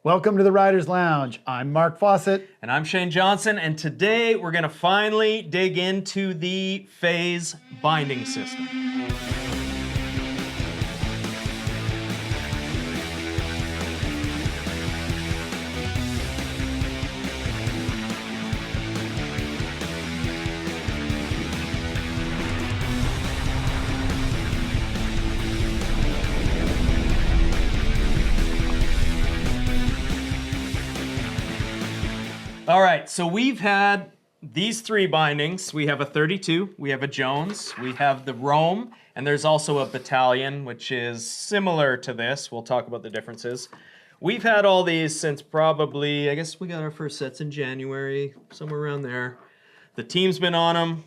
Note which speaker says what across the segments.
Speaker 1: Welcome to the Riders Lounge. I'm Mark Fawcett.
Speaker 2: And I'm Shane Johnsen, and today we're going to finally dig into the FASE binding system. All right, so we've had these three bindings. We have a 32, we have a Jones, we have the Rome, and there's also a Battalion, which is similar to this. We'll talk about the differences. We've had all these since probably, I guess we got our first sets in January, somewhere around there. The team's been on them.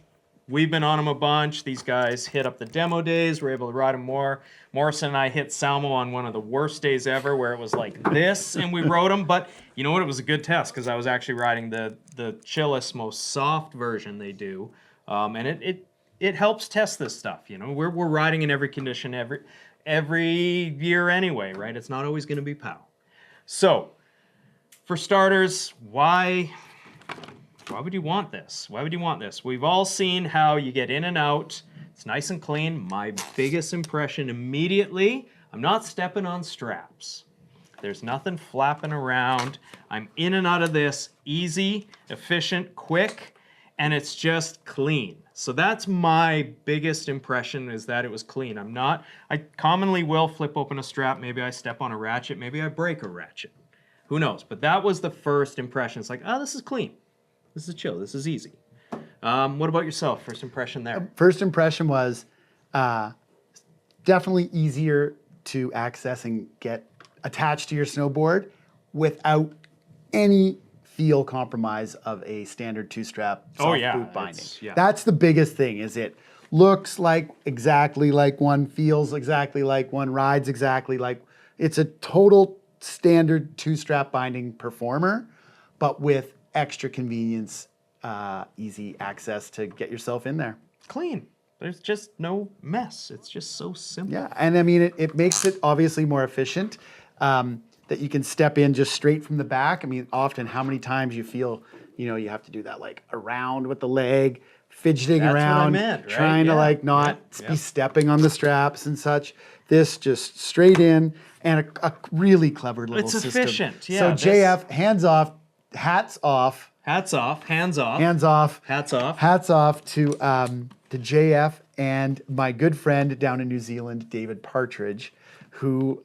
Speaker 2: We've been on them a bunch. These guys hit up the demo days. We're able to ride them more. Morrison and I hit Salmo on one of the worst days ever where it was like this and we rode them. But you know what? It was a good test because I was actually riding the chillest, most soft version they do. And it helps test this stuff. You know, we're riding in every condition every year anyway, right? It's not always going to be POW. So for starters, why would you want this? Why would you want this? We've all seen how you get in and out. It's nice and clean. My biggest impression immediately, I'm not stepping on straps. There's nothing flapping around. I'm in and out of this easy, efficient, quick, and it's just clean. So that's my biggest impression, is that it was clean. I commonly will flip open a strap. Maybe I step on a ratchet. Maybe I break a ratchet. Who knows? But that was the first impression. It's like, oh, this is clean. This is chill. This is easy. What about yourself? First impression there?
Speaker 1: First impression was definitely easier to access and get attached to your snowboard without any feel compromise of a standard two-strap soft boot binding. That's the biggest thing, is it looks like exactly like one, feels exactly like one, rides exactly like. It's a total standard two-strap binding performer, but with extra convenience, easy access to get yourself in there.
Speaker 2: Clean. There's just no mess. It's just so simple.
Speaker 1: Yeah, and I mean, it makes it obviously more efficient, that you can step in just straight from the back. I mean, often how many times you feel, you have to do that like around with the leg, fidgeting
Speaker 2: That's
Speaker 1: around,
Speaker 2: what I meant, right?
Speaker 1: trying to like not be stepping on the straps and such. This just straight in, and a really clever little system.
Speaker 2: It's efficient, yeah.
Speaker 1: So JF, hands off, hats off.
Speaker 2: Hats off, hands off.
Speaker 1: Hands off.
Speaker 2: Hats off.
Speaker 1: Hats off to JF and my good friend down in New Zealand, David Partridge, who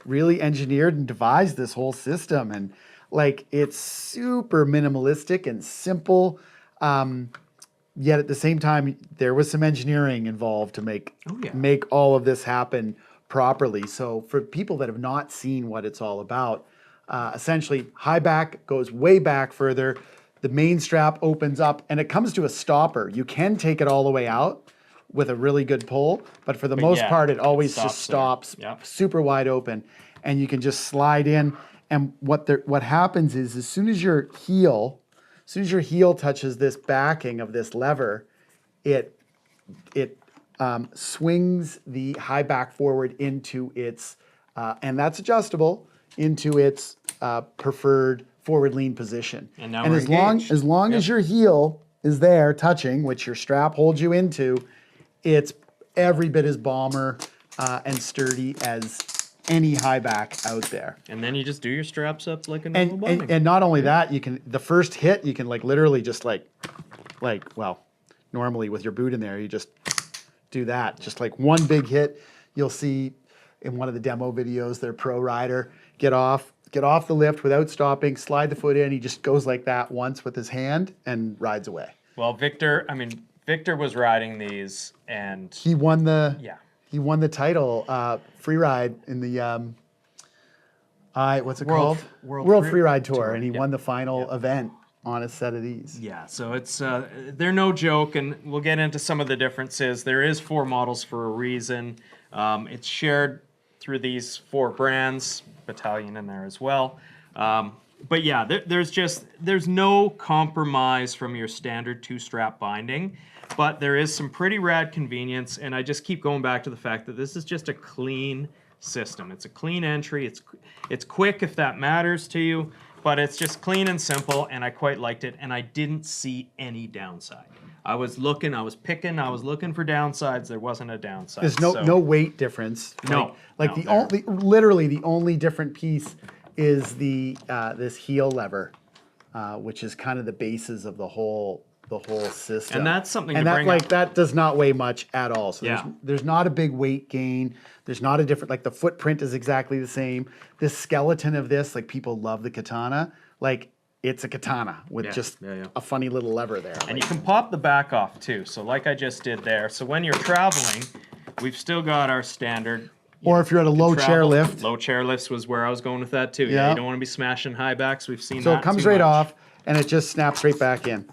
Speaker 1: really engineered and devised this whole system. And like, it's super minimalistic and simple, yet at the same time, there was some engineering involved to make all of this happen properly. So for people that have not seen what it's all about, essentially high back goes way back further. The main strap opens up and it comes to a stopper. You can take it all the way out with a really good pull, but for the most part, it always just stops super wide open, and you can just slide in. And what happens is, as soon as your heel touches this backing of this lever, it swings the high back forward into its, and that's adjustable, into its preferred forward lean position. And as long as your heel is there touching, which your strap holds you into, it's every bit as bomber and sturdy as any high back out there.
Speaker 2: And then you just do your straps up like a normal binding.
Speaker 1: And not only that, the first hit, you can like literally just normally with your boot in there, you just do that. Just like one big hit. You'll see in one of the demo videos, their pro rider get off the lift without stopping, slide the foot in. He just goes like that once with his hand and rides away.
Speaker 2: Well, Victor was riding these, and
Speaker 1: he won the title, free ride in the what's it called? World Free Ride Tour, and he won the final event on a set of these.
Speaker 2: Yeah, so it's they're no joke, and we'll get into some of the differences. There is 4 models for a reason. It's shared through these 4 brands, Battalion in there as well. But yeah, there's no compromise from your standard 2-strap binding, but there is some pretty rad convenience, and I just keep going back to the fact that this is just a clean, system. It's a clean entry. It's quick if that matters to you, but it's just clean and simple, and I quite liked it, and I didn't see any downside. I was looking, I was picking, I was looking for downsides. There wasn't a downside.
Speaker 1: There's no weight difference.
Speaker 2: No,
Speaker 1: like
Speaker 2: no,
Speaker 1: the only, literally the only different piece is the this heel lever, which is kind of the basis of the whole system.
Speaker 2: And that's something
Speaker 1: and
Speaker 2: to
Speaker 1: that
Speaker 2: bring
Speaker 1: like
Speaker 2: up.
Speaker 1: that does not weigh much at all. So
Speaker 2: Yeah.
Speaker 1: there's not a big weight gain. There's not a different, like the footprint is exactly the same. This skeleton of this, like people love the katana, like it's a katana with just a funny little lever there.
Speaker 2: And you can pop the back off too. So like I just did there. So when you're traveling, we've still got our standard.
Speaker 1: Or if you're at a low chairlift.
Speaker 2: Low chairlifts was where I was going with that too. Yeah, you don't want to be smashing high backs. We've seen that.
Speaker 1: So it comes
Speaker 2: too
Speaker 1: right
Speaker 2: much.
Speaker 1: off and it just snaps right back in.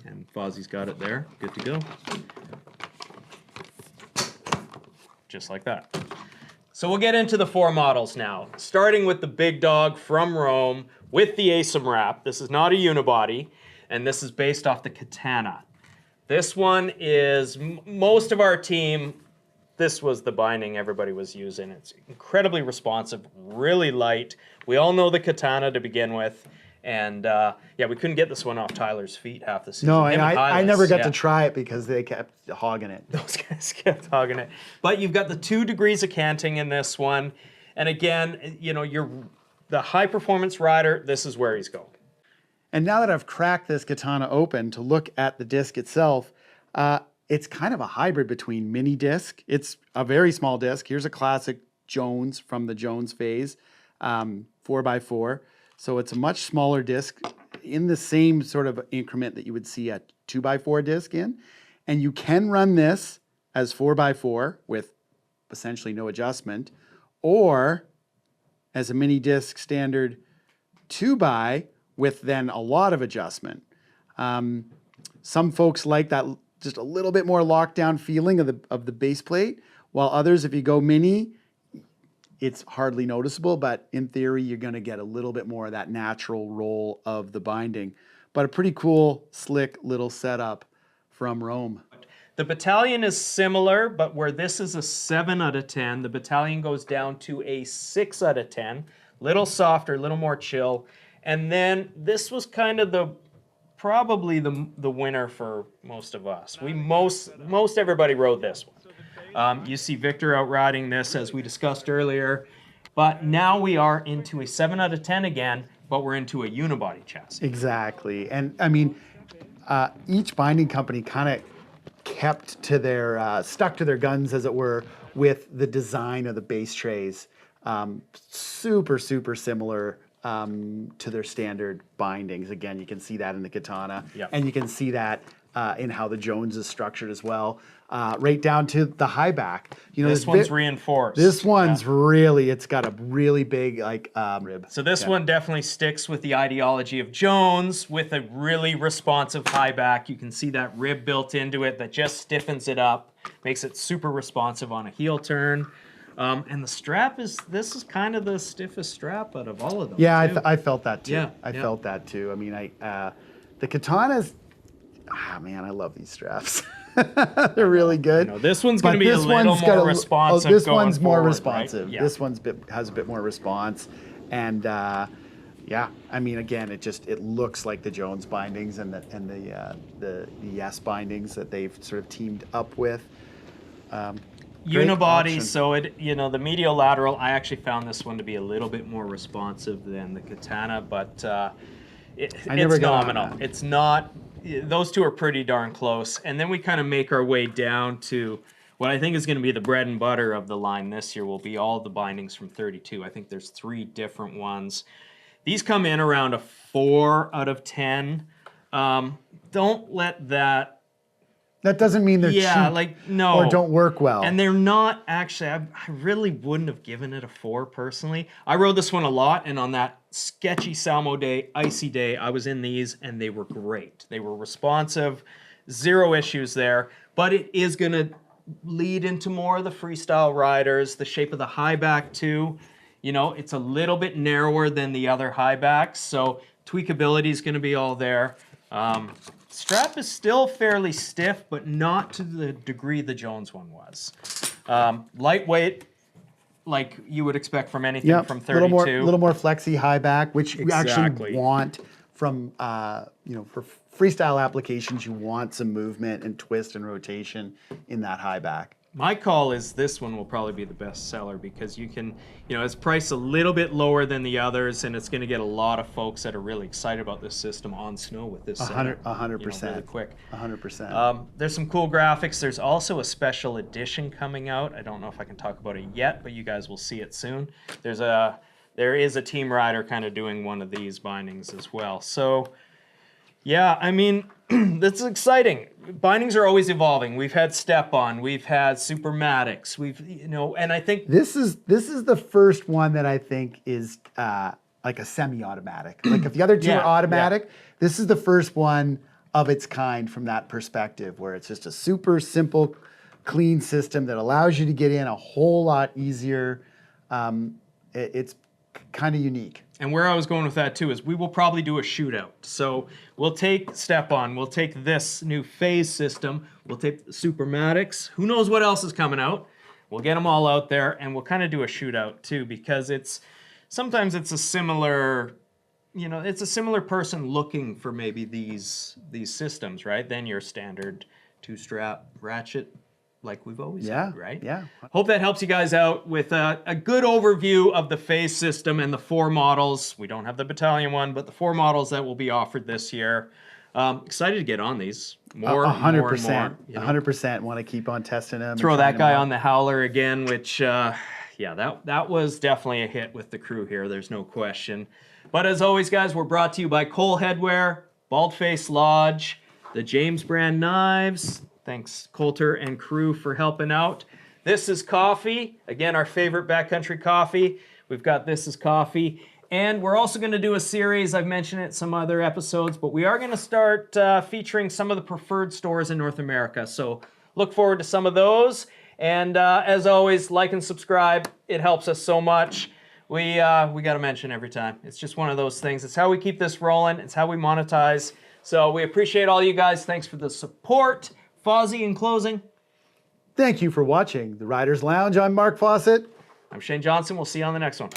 Speaker 2: And Fozzy's got it there. Good to go. Just like that. So we'll get into the 4 models now, starting with the big dog from Rome with the ASIM wrap. This is not a unibody, and this is based off the katana. This one is, most of our team, this was the binding everybody was using. It's incredibly responsive, really light. We all know the katana to begin with. And yeah, we couldn't get this one off Tyler's feet half the season.
Speaker 1: No, and I never got
Speaker 2: yeah.
Speaker 1: to try it because they kept hogging it.
Speaker 2: Those guys kept hogging it. But you've got the 2 degrees of canting in this one. And again, you know, you're the high performance rider, this is where he's going.
Speaker 1: And now that I've cracked this katana open to look at the disc itself, it's kind of a hybrid between mini disc. It's a very small disc. Here's a classic Jones from the Jones phase, 4x4. So it's a much smaller disc in the same sort of increment that you would see a 2x4 disc in. And you can run this as 4x4 with essentially no adjustment, or as a mini disc standard 2x with then a lot of adjustment. Some folks like that just a little bit more lockdown feeling of the base plate, while others, if you go mini, it's hardly noticeable, but in theory, you're gonna get a little bit more of that natural roll of the binding. But a pretty cool, slick little setup from Rome.
Speaker 2: The battalion is similar, but where this is a 7 out of 10, the battalion goes down to a 6 out of 10. Little softer, little more chill. And then this was kind of probably the winner for most of us. Most everybody rode this one. You see Victor out riding this, as we discussed earlier. But now we are into a 7 out of 10 again, but we're into a unibody chassis.
Speaker 1: Exactly. And I mean, each binding company kind of kept to their, stuck to their guns, as it were, with the design of the base trays. Super, super similar to their standard bindings. Again, you can see that in the katana.
Speaker 2: Yep.
Speaker 1: And you can see that in how the Jones is structured as well. Right down to the high back. You know,
Speaker 2: This one's reinforced.
Speaker 1: This one's really, it's got a really big rib.
Speaker 2: So this one definitely sticks with the ideology of Jones with a really responsive high back. You can see that rib built into it that just stiffens it up, makes it super responsive on a heel turn. And the strap this is kind of the stiffest strap out of all of them.
Speaker 1: Yeah, I felt that too.
Speaker 2: Yeah,
Speaker 1: I felt that too. I mean, the katanas, man, I love these straps. They're really good.
Speaker 2: You know, this one's going to be a little more responsive.
Speaker 1: This one's
Speaker 2: going
Speaker 1: more
Speaker 2: forward,
Speaker 1: responsive.
Speaker 2: Right? Yeah.
Speaker 1: This one's has a bit more response, and yeah, I mean, again, it looks like the Jones bindings and the Yes bindings that they've sort of teamed up with.
Speaker 2: Unibody, so the medial lateral, I actually found this one to be a little bit more responsive than the katana, but it's nominal. It's not. Those two are pretty darn close. And then we kind of make our way down to what I think is going to be the bread and butter of the line this year will be all the bindings from 32. I think there's 3 different ones. These come in around a 4 out of 10. Don't let that...
Speaker 1: That doesn't mean they're cheap
Speaker 2: no.
Speaker 1: or don't work well.
Speaker 2: And they're not actually, I really wouldn't have given it a 4 personally. I rode this one a lot, and on that sketchy Salmo day, icy day, I was in these, and they were great. They were responsive, 0 issues there, but it is going to lead into more of the freestyle riders, the shape of the high back too. You know, it's a little bit narrower than the other high backs, so tweakability is going to be all there. Strap is still fairly stiff, but not to the degree the Jones one was. Lightweight, like you would expect from anything from 32.
Speaker 1: A little more flexy high back, which we actually want from, you know, for freestyle applications, you want some movement and twist and rotation in that high back.
Speaker 2: My call is this one will probably be the best seller because you can, you know, it's priced a little bit lower than the others, and it's going to get a lot of folks that are really excited about this system on snow with this setup.
Speaker 1: 100%.
Speaker 2: Really quick.
Speaker 1: 100%.
Speaker 2: There's some cool graphics. There's also a special edition coming out. I don't know if I can talk about it yet, but you guys will see it soon. There is a team rider kind of doing one of these bindings as well. So, yeah, I mean, that's exciting. Bindings are always evolving. We've had step-on, we've had Supermatics, you know, and I think
Speaker 1: this is the first one that I think is like a semi-automatic. Like if the other two are automatic, this is the first one of its kind from that perspective, where it's just a super simple, clean system that allows you to get in a whole lot easier. It's kind of unique.
Speaker 2: And where I was going with that too is we will probably do a shootout. So we'll take step-on, we'll take this new phase system, we'll take the Supermatics. Who knows what else is coming out? We'll get them all out there, and we'll kind of do a shootout too, because sometimes it's a similar, you know, it's a similar person looking for maybe these systems, right? Than your standard two-strap ratchet, like we've always had, right?
Speaker 1: Yeah.
Speaker 2: Hope that helps you guys out with a good overview of the phase system and the 4 models. We don't have the battalion one, but the 4 models that will be offered this year. Excited to get on these. More
Speaker 1: 100%. 100% want to keep on testing them.
Speaker 2: Throw that guy on the Howler again, which, yeah, that was definitely a hit with the crew here. There's no question. But as always, guys, we're brought to you by Cole Headwear, BALDFACE Lodge, the James brand knives. Thanks, Coulter and crew, for helping out. This is coffee. Again, our favorite backcountry coffee. We've got This is Coffee. And we're also going to do a series. I've mentioned it in some other episodes, but we are going to start featuring some of the preferred stores in North America. So look forward to some of those. And as always, like and subscribe. It helps us so much. We got to mention every time. It's just one of those things. It's how we keep this rolling. It's how we monetize. So we appreciate all you guys. Thanks for the support. Fozzie, in closing.
Speaker 1: Thank you for watching The Riders Lounge. I'm Mark Fawcett.
Speaker 2: I'm Shane Johnsen. We'll see you on the next one.